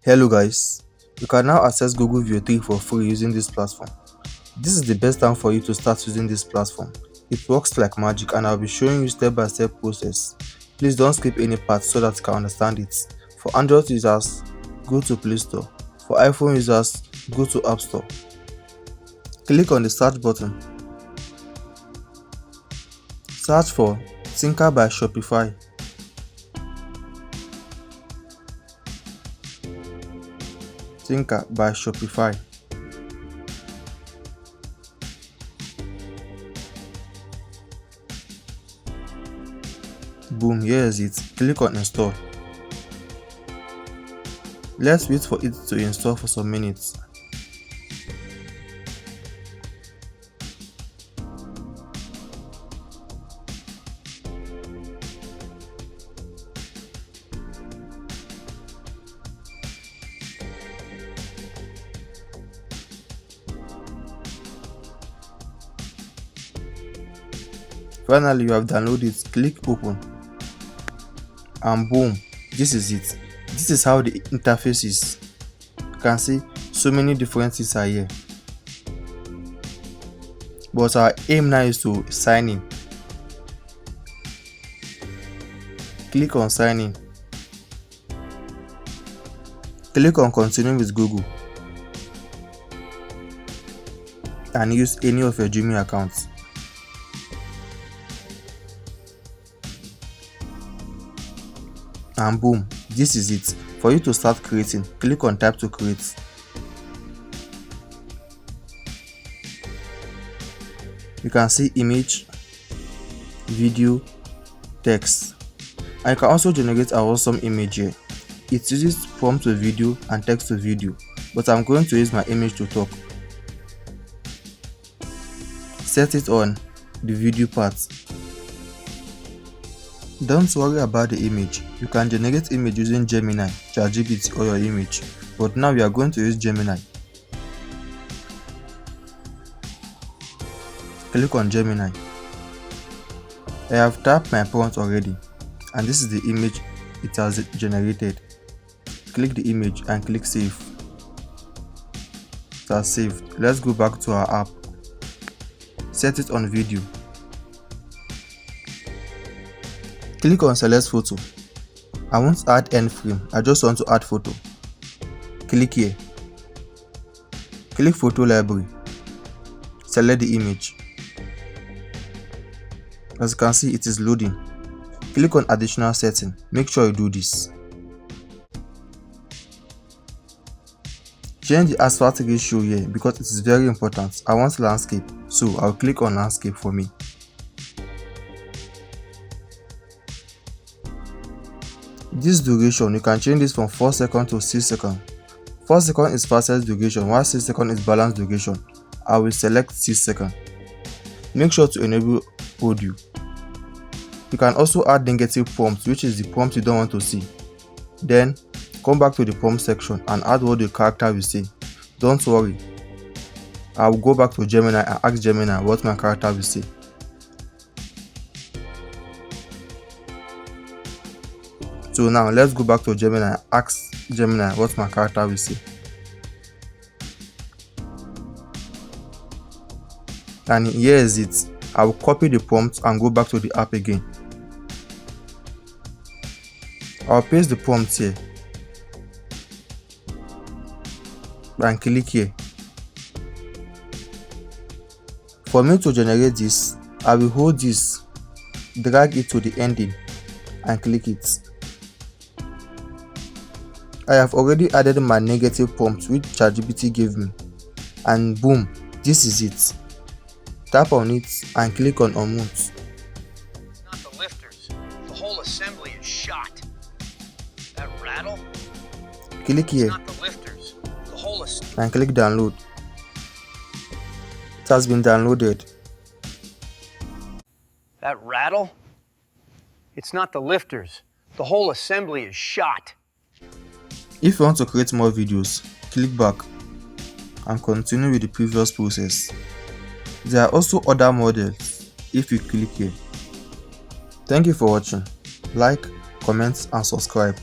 Hello guys, you can now access Google Veo 3 for free using this platform. This is the best time for you to start using this platform. It works like magic and I'll be showing you step-by-step process. Please don't skip any part so that you can understand it. For Android users, go to Play Store. For iPhone users, go to App Store. Click on the search button. Search for Thinker by Shopify. Thinker by Shopify. Boom, here is it. Click on install. Let's wait for it to install for some minutes. Finally, you have downloaded it. Click open. And boom, this is it. This is how the interface is. You can see so many different things are here, but our aim now is to sign in. Click on sign in. Click on continue with Google and use any of your Gmail accounts. And boom, this is it. For you to start creating, click on type to create. You can see image, video, text, and you can also generate an awesome image here. It uses prompt to video and text to video, but I'm going to use my image to talk. Set it on the video part. Don't worry about the image. You can generate image using Gemini, ChatGPT or your image, but now we are going to use Gemini. Click on Gemini. I have tapped my prompt already and this is the image it has generated. Click the image and click save. It has saved. Let's go back to our app. Set it on video. Click on select photo. I won't add end frame, I just want to add photo. Click here. Click photo library. Select the image. As you can see, it is loading. Click on additional setting. Make sure you do this. Change the aspect ratio here because it is very important. I want landscape, so I'll click on landscape for me. This duration, you can change this from 4 seconds to 6 seconds. 4 seconds is fastest duration, while 6 seconds is balanced duration. I will select 6 seconds. Make sure to enable audio. You can also add negative prompts, which is the prompt you don't want to see. Then come back to the prompt section and add what the character will say. Don't worry, I will go back to Gemini and ask Gemini what my character will say. So now let's go back to Gemini and ask Gemini what my character will say. And here is it. I will copy the prompt and go back to the app again. I'll paste the prompt here and click here. For me to generate this, I will hold this, drag it to the ending and click it. I have already added my negative prompt which ChatGPT gave me, and boom, this is it. Tap on it and click on unmute. Not the lifters. The whole assembly is shot. That rattle? Click here. Not the lifters. The whole and click download. It has been downloaded. That rattle? It's not the lifters. The whole assembly is shot. If you want to create more videos, click back and continue with the previous process. There are also other models if you click here. Thank you for watching. Like, comment and subscribe.